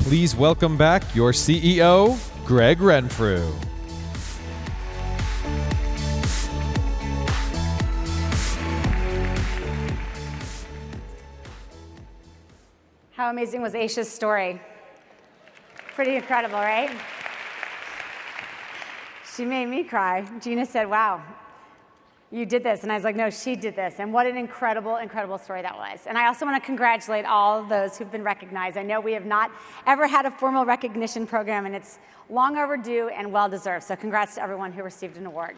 please welcome back your CEO, Greg Renfrew. How amazing was Aisha's story? Pretty incredible, right? She made me cry. Gina said, wow, you did this. And I was like, no, she did this. And what an incredible, incredible story that was. And I also want to congratulate all of those who've been recognized. I know we have not ever had a formal recognition program, and it's long overdue and well-deserved. So congrats to everyone who received an award.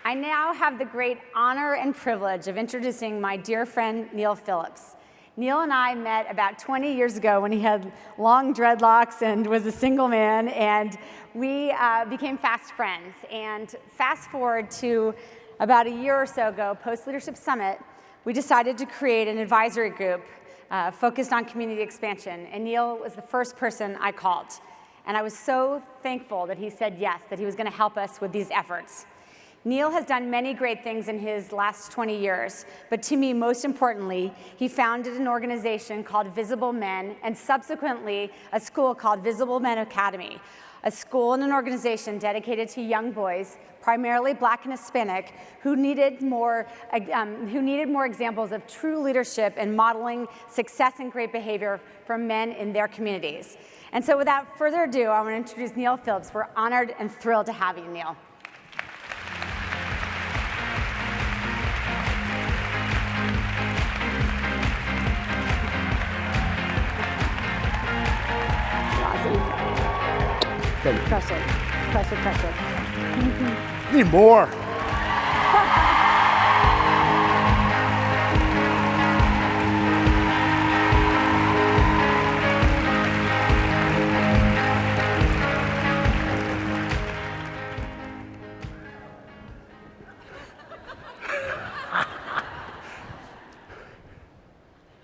I now have the great honor and privilege of introducing my dear friend, Neil Phillips. Neil and I met about 20 years ago when he had long dreadlocks and was a single man, and we became fast friends. And fast forward to about a year or so ago, post-Leadership Summit, we decided to create an advisory group focused on community expansion, and Neil was the first person I called. And I was so thankful that he said yes, that he was going to help us with these efforts. Neil has done many great things in his last 20 years, but to me, most importantly, he founded an organization called Visible Men and subsequently a school called Visible Men Academy, a school and an organization dedicated to young boys, primarily Black and Hispanic, who needed more examples of true leadership and modeling success and great behavior from men in their communities. And so without further ado, I want to introduce Neil Phillips. We're honored and thrilled to have you, Neil. Crush it. Crush it, crush it. Need more.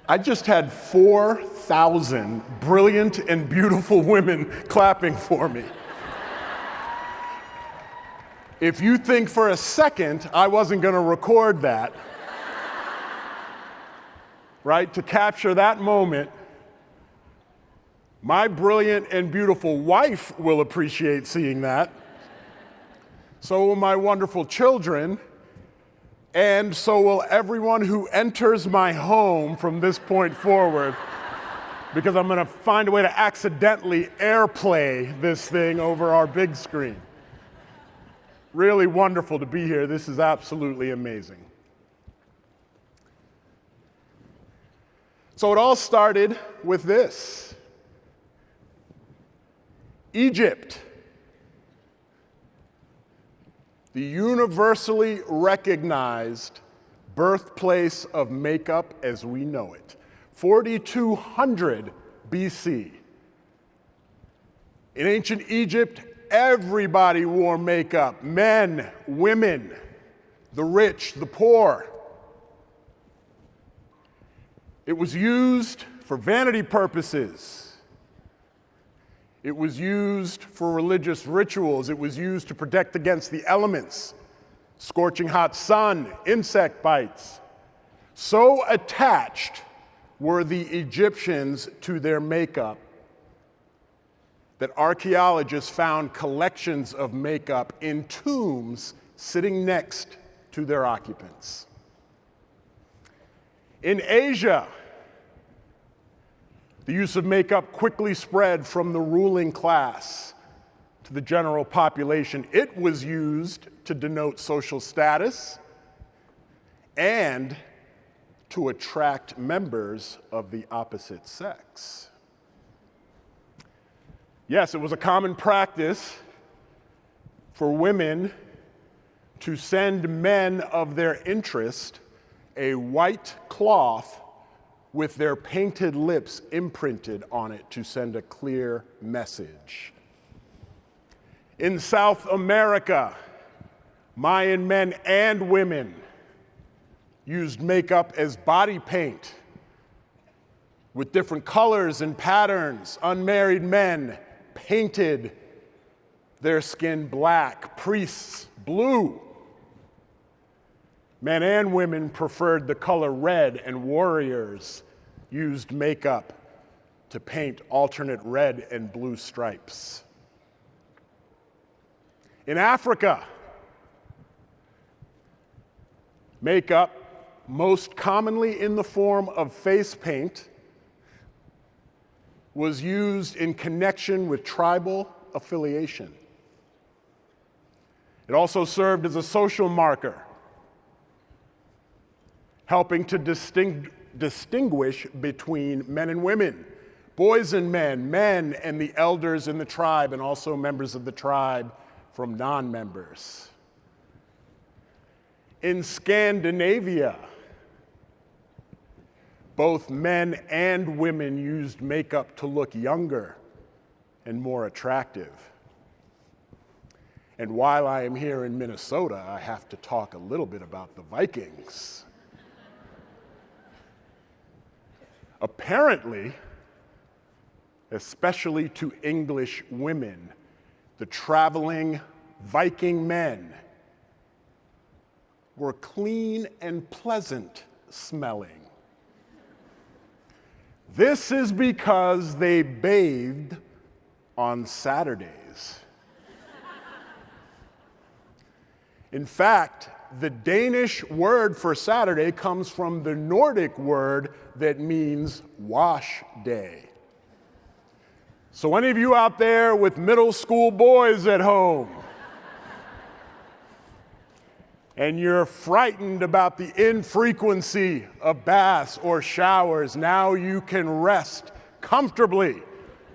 I just had 4,000 brilliant and beautiful women clapping for me. If you think for a second I wasn't going to record that, right, to capture that moment, my brilliant and beautiful wife will appreciate seeing that. So will my wonderful children. And so will everyone who enters my home from this point forward, because I'm going to find a way to accidentally airplay this thing over our big screen. Really wonderful to be here. This is absolutely amazing. So it all started with this. Egypt. The universally recognized birthplace of makeup as we know it. 4200 BC. In ancient Egypt, everybody wore makeup. Men, women, the rich, the poor. It was used for vanity purposes. It was used for religious rituals. It was used to protect against the elements, scorching hot sun, insect bites. So attached were the Egyptians to their makeup that archaeologists found collections of makeup in tombs sitting next to their occupants. In Asia, the use of makeup quickly spread from the ruling class to the general population. It was used to denote social status and to attract members of the opposite sex. Yes, it was a common practice for women to send men of their interest a white cloth with their painted lips imprinted on it to send a clear message. In South America, Mayan men and women used makeup as body paint with different colors and patterns. Unmarried men painted their skin black, priests blue. Men and women preferred the color red, and warriors used makeup to paint alternate red and blue stripes. In Africa, makeup, most commonly in the form of face paint, was used in connection with tribal affiliation. It also served as a social marker, helping to distinguish between men and women, boys and men and the elders in the tribe, and also members of the tribe from non-members. In Scandinavia, both men and women used makeup to look younger and more attractive. And while I am here in Minnesota, I have to talk a little bit about the Vikings. Apparently, especially to English women, the traveling Viking men were clean and pleasant smelling. This is because they bathed on Saturdays. In fact, the Danish word for Saturday comes from the Nordic word that means wash day. So any of you out there with middle school boys at home, and you're frightened about the infrequency of baths or showers, now you can rest comfortably,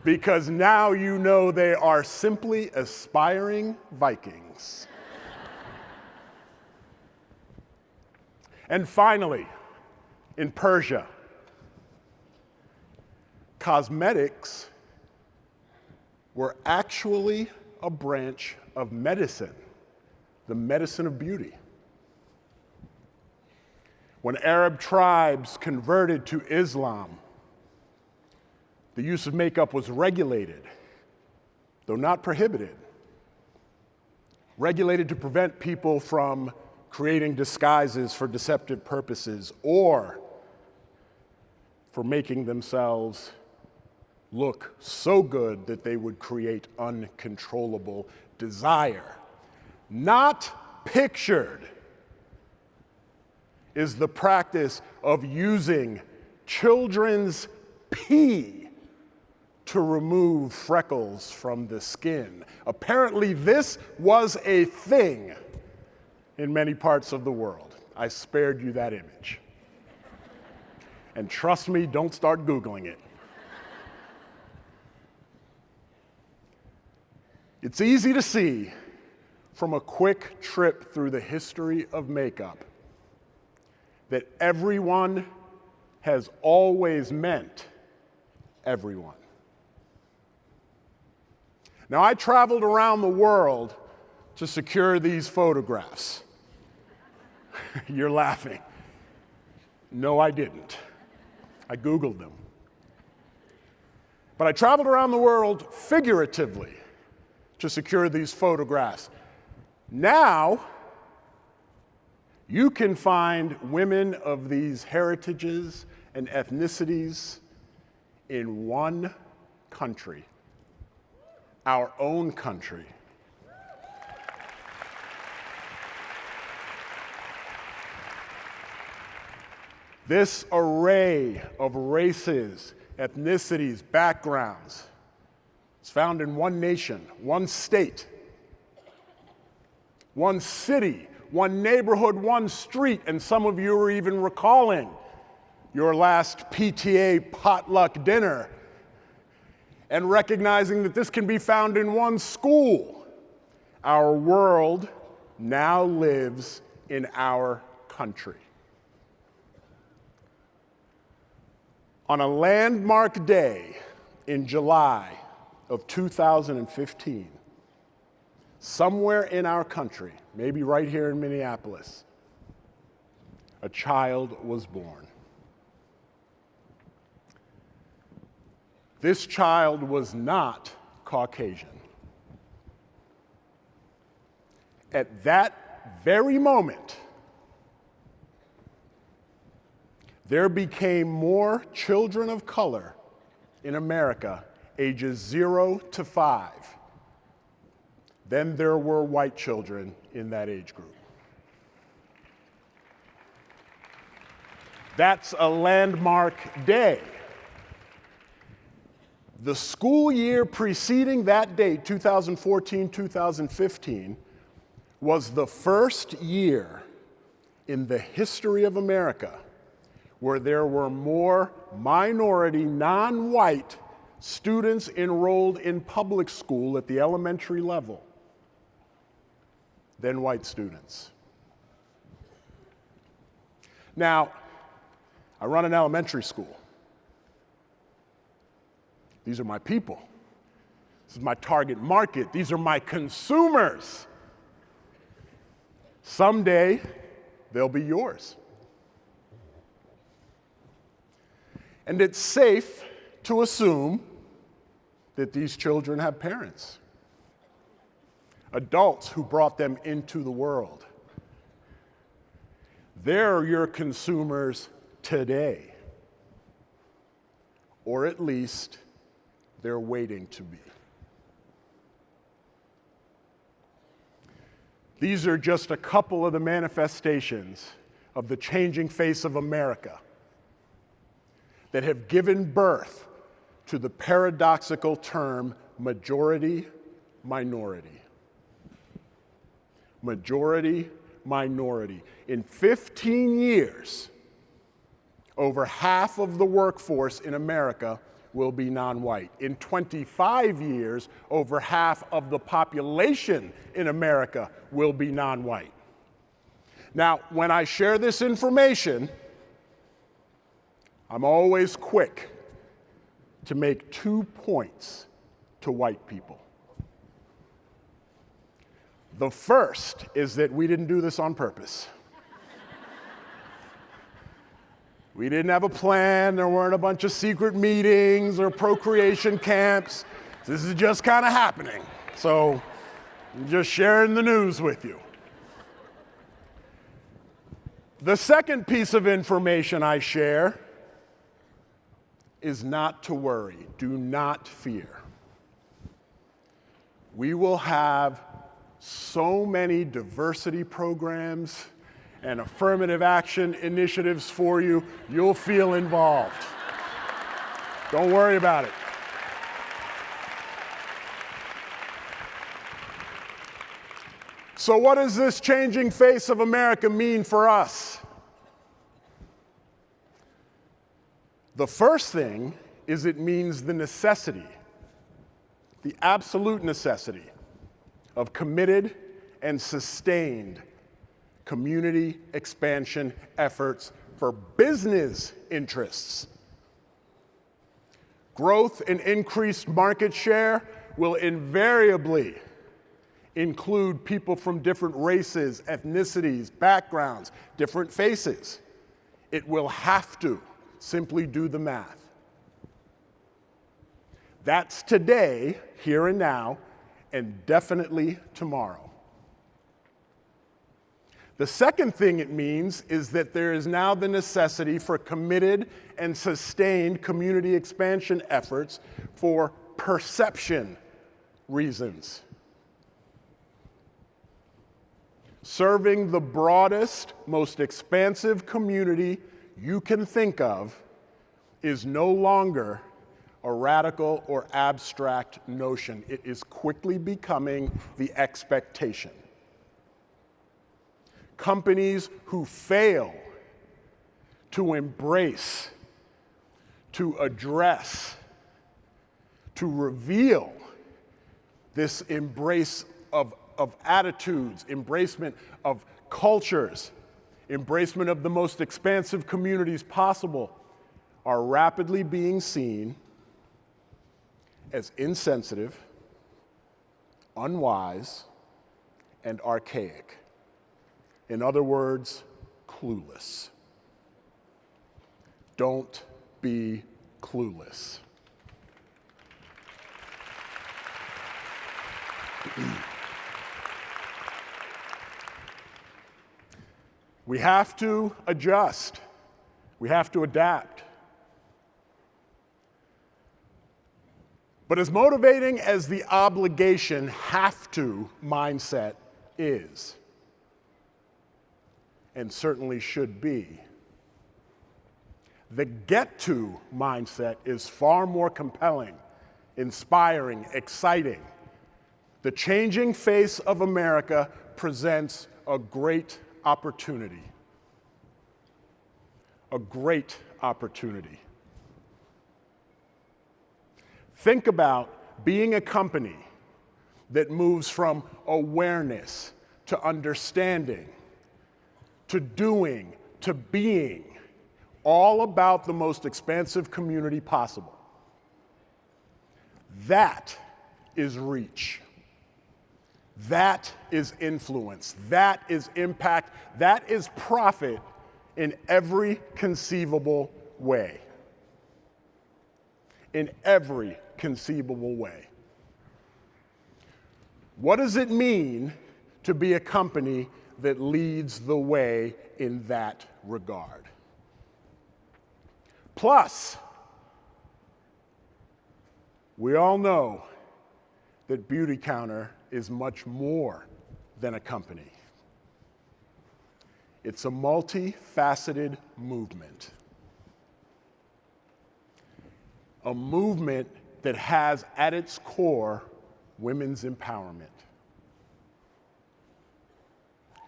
because now you know they are simply aspiring Vikings. And finally, in Persia, cosmetics were actually a branch of medicine, the medicine of beauty. When Arab tribes converted to Islam, the use of makeup was regulated, though not prohibited. Regulated to prevent people from creating disguises for deceptive purposes or for making themselves look so good that they would create uncontrollable desire. Not pictured is the practice of using children's pee to remove freckles from the skin. Apparently, this was a thing in many parts of the world. I spared you that image. And trust me, don't start Googling it. It's easy to see from a quick trip through the history of makeup that everyone has always meant everyone. Now, I traveled around the world to secure these photographs. You're laughing. No, I didn't. I Googled them. But I traveled around the world figuratively to secure these photographs. Now, you can find women of these heritages and ethnicities in one country, our own country. This array of races, ethnicities, backgrounds is found in one nation, one state, one city, one neighborhood, one street, and some of you are even recalling your last PTA potluck dinner and recognizing that this can be found in one school. Our world now lives in our country. On a landmark day in July of 2015, somewhere in our country, maybe right here in Minneapolis, a child was born. This child was not Caucasian. At that very moment, there became more children of color in America ages 0 to 5 than there were white children in that age group. That's a landmark day. The school year preceding that date, 2014-2015, was the first year in the history of America where there were more minority, non-white students enrolled in public school at the elementary level than white students. Now, I run an elementary school. These are my people. This is my target market. These are my consumers. Someday, they'll be yours. And it's safe to assume that these children have parents, adults who brought them into the world. They're your consumers today, or at least they're waiting to be. These are just a couple of the manifestations of the changing face of America that have given birth to the paradoxical term majority-minority. Majority-minority. In 15 years, over half of the workforce in America will be non-white. In 25 years, over half of the population in America will be non-white. Now, when I share this information, I'm always quick to make 2 points to white people. The first is that we didn't do this on purpose. We didn't have a plan. There weren't a bunch of secret meetings or procreation camps. This is just kind of happening. So I'm just sharing the news with you. The second piece of information I share is not to worry. Do not fear. We will have so many diversity programs and affirmative action initiatives for you, you'll feel involved. Don't worry about it. So what does this changing face of America mean for us? The first thing is it means the necessity, the absolute necessity of committed and sustained community expansion efforts for business interests. Growth and increased market share will invariably include people from different races, ethnicities, backgrounds, different faces. It will have to. Simply do the math. That's today, here and now, and definitely tomorrow. The second thing it means is that there is now the necessity for committed and sustained community expansion efforts for perception reasons. Serving the broadest, most expansive community you can think of is no longer a radical or abstract notion. It is quickly becoming the expectation. Companies who fail to embrace, to address, to reveal this embrace of attitudes, embracement of cultures, embracement of the most expansive communities possible, are rapidly being seen as insensitive, unwise, and archaic. In other words, clueless. Don't be clueless. We have to adjust We have to adapt. But as motivating as the obligation have to mindset is, and certainly should be, the get to mindset is far more compelling, inspiring, exciting. The changing face of America presents a great opportunity. A great opportunity. Think about being a company that moves from awareness to understanding, to doing, to being, all about the most expansive community possible. That is reach. That is influence. That is impact. That is profit in every conceivable way. In every conceivable way. What does it mean to be a company that leads the way in that regard? Plus, we all know that Beautycounter is much more than a company. It's a multifaceted movement. A movement that has at its core women's empowerment.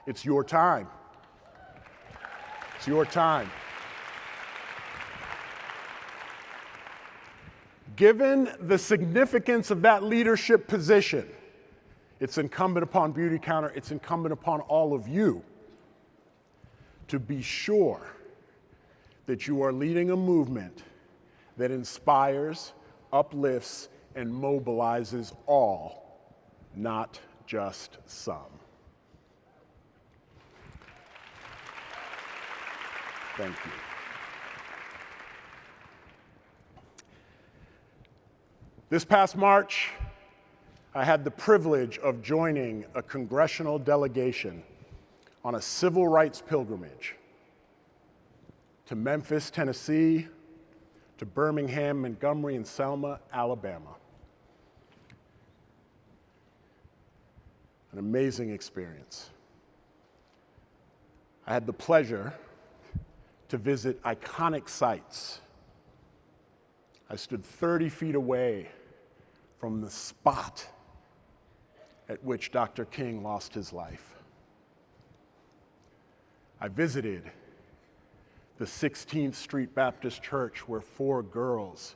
It's your time. It's your time. Given the significance of that leadership position, it's incumbent upon Beautycounter, it's incumbent upon all of you to be sure that you are leading a movement that inspires, uplifts, and mobilizes all, not just some. Thank you. This past March, I had the privilege of joining a congressional delegation on a civil rights pilgrimage to Memphis, Tennessee, to Birmingham, Montgomery, and Selma, Alabama. An amazing experience. I had the pleasure to visit iconic sites. I stood 30 feet away from the spot at which Dr. King lost his life. I visited the 16th Street Baptist Church where 4 girls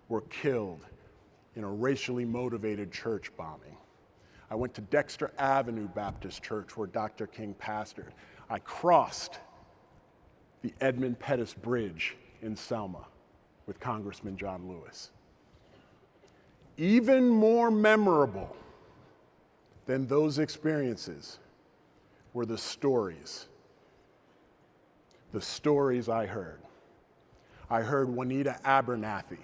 were killed in a racially motivated church bombing. I went to Dexter Avenue Baptist Church where Dr. King pastored. I crossed the Edmund Pettus Bridge in Selma with Congressman John Lewis. Even more memorable than those experiences were the stories I heard. I heard Juanita Abernathy,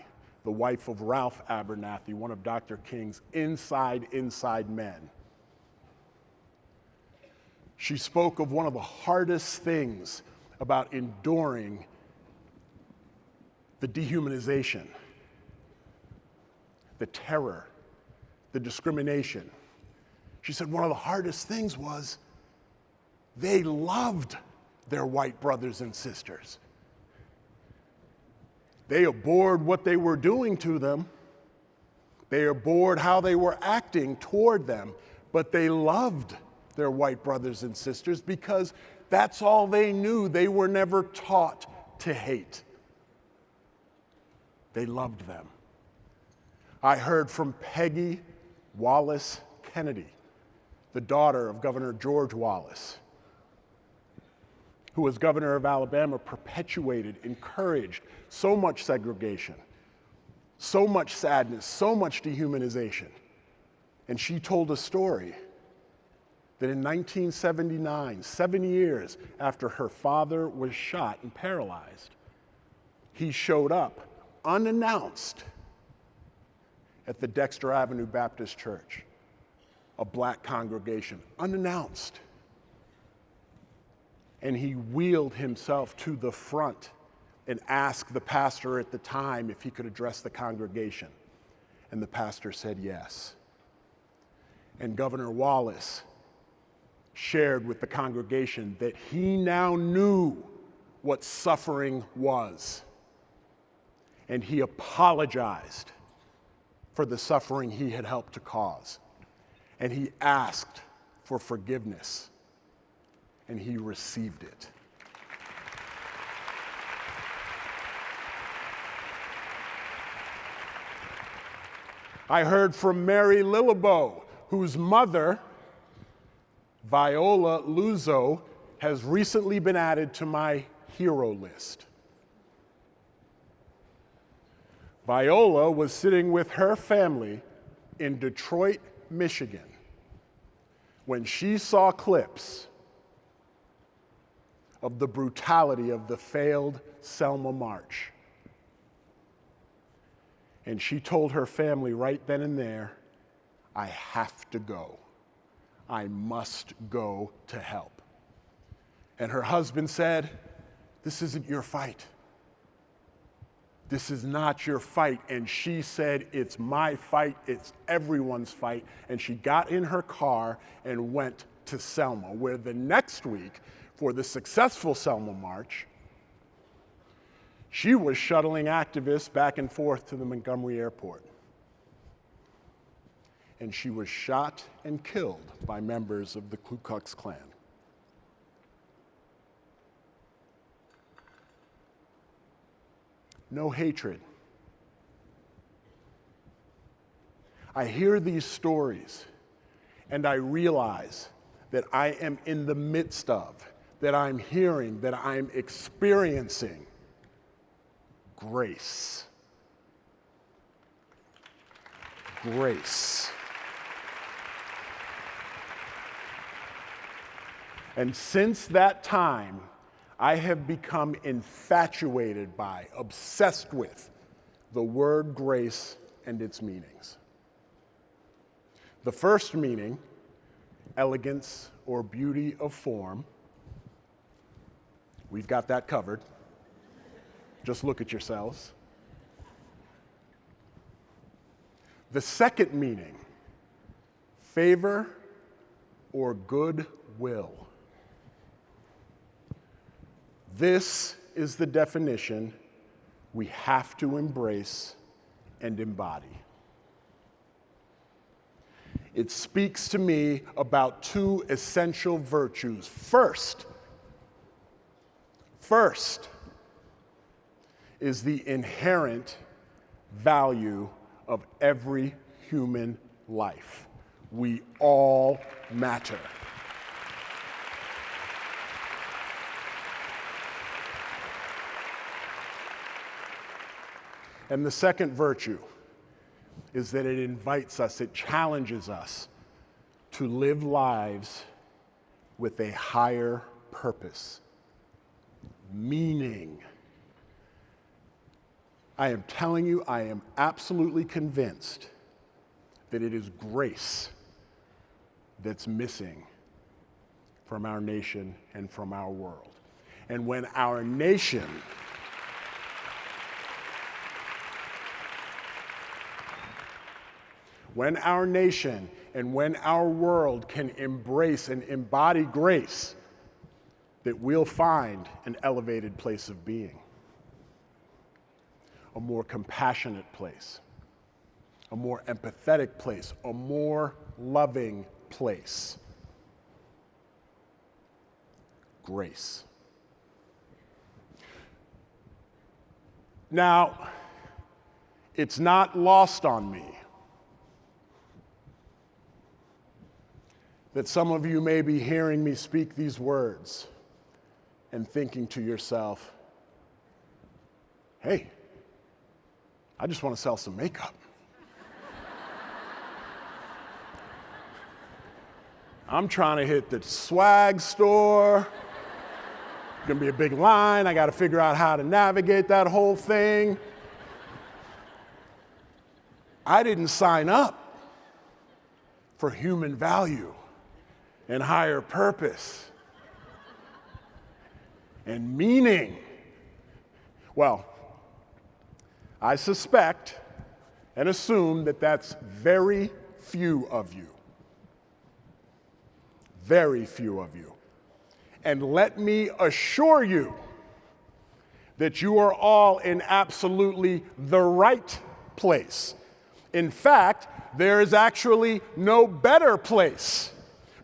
the wife of Ralph Abernathy, one of Dr. King's inside men. She spoke of one of the hardest things about enduring the dehumanization, the terror, the discrimination. She said one of the hardest things was they loved their white brothers and sisters. They abhorred what they were doing to them. They abhorred how they were acting toward them, but they loved their white brothers and sisters because that's all they knew. They were never taught to hate. They loved them. I heard from Peggy Wallace Kennedy, the daughter of Governor George Wallace, who as governor of Alabama perpetuated, encouraged so much segregation, so much sadness, so much dehumanization. And she told a story that in 1979, 7 years after her father was shot and paralyzed, he showed up unannounced at the Dexter Avenue Baptist Church, a black congregation, unannounced. And he wheeled himself to the front and asked the pastor at the time if he could address the congregation. And the pastor said yes. And Governor Wallace shared with the congregation that he now knew what suffering was. And he apologized for the suffering he had helped to cause. And he asked for forgiveness. And he received it. I heard from Mary Lilleboe, whose mother, Viola Luzo, has recently been added to my hero list. Viola was sitting with her family in Detroit, Michigan, when she saw clips of the brutality of the failed Selma March. And she told her family right then and there, I have to go. I must go to help. And her husband said, this isn't your fight. This is not your fight. And she said, it's my fight, it's everyone's fight. And she got in her car and went to Selma, where the next week, for the successful Selma March, she was shuttling activists back and forth to the Montgomery airport. And she was shot and killed by members of the Ku Klux Klan. No hatred. I hear these stories and I realize that I am in the midst of, that I'm hearing, that I'm experiencing grace. Grace. And since that time, I have become infatuated by, obsessed with, the word grace and its meanings. The first meaning, elegance or beauty of form, we've got that covered. Just look at yourselves. The second meaning, favor or goodwill. This is the definition we have to embrace and embody. It speaks to me about two essential virtues. First is the inherent value of every human life. We all matter. And the second virtue is that it invites us, it challenges us to live lives with a higher purpose, meaning. I am telling you, I am absolutely convinced that it is grace that's missing from our nation and from our world. And when our nation and when our world can embrace and embody grace, that we'll find an elevated place of being, a more compassionate place, a more empathetic place, a more loving place. Grace. Now, it's not lost on me that some of you may be hearing me speak these words and thinking to yourself, hey, I just want to sell some makeup. I'm trying to hit the swag store. It's gonna be a big line. I gotta figure out how to navigate that whole thing. I didn't sign up for human value and higher purpose and meaning. Well, I suspect and assume that that's very few of you. Very few of you. And let me assure you that you are all in absolutely the right place. In fact, there is actually no better place,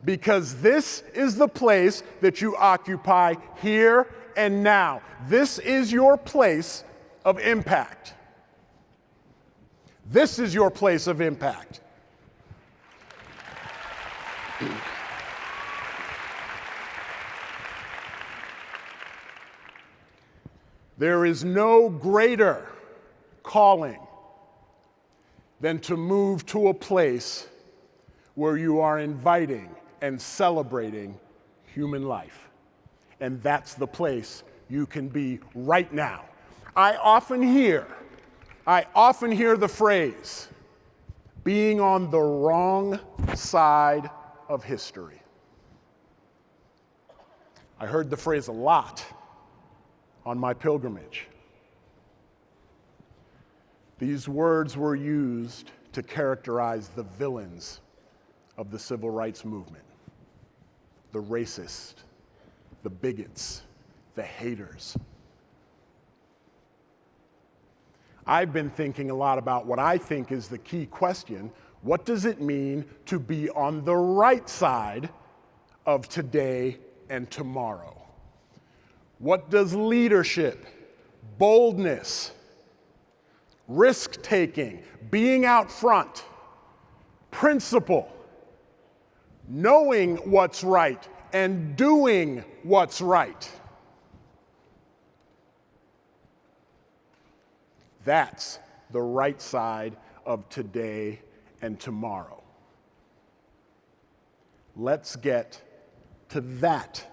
because this is the place that you occupy here and now. This is your place of impact. This is your place of impact. There is no greater calling than to move to a place where you are inviting and celebrating human life. And that's the place you can be right now. I often hear the phrase, being on the wrong side of history. I heard the phrase a lot on my pilgrimage. These words were used to characterize the villains of the civil rights movement, the racists, the bigots, the haters. I've been thinking a lot about what I think is the key question. What does it mean to be on the right side of today and tomorrow? What does leadership, boldness, risk-taking, being out front, principle, knowing what's right, and doing what's right? That's the right side of today and tomorrow. Let's get to that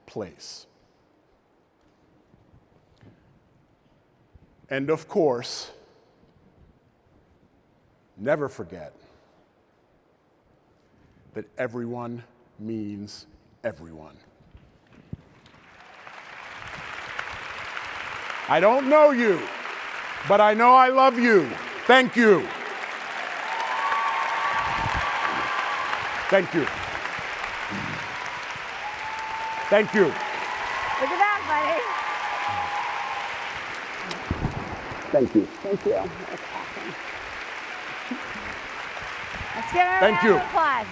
place. And of course, never forget that everyone means everyone. I don't know you, but I know I love you. Thank you. Thank you. Thank you. Look at that, buddy. Thank you. Thank you. That was awesome. Let's give him a Thank round you. of applause.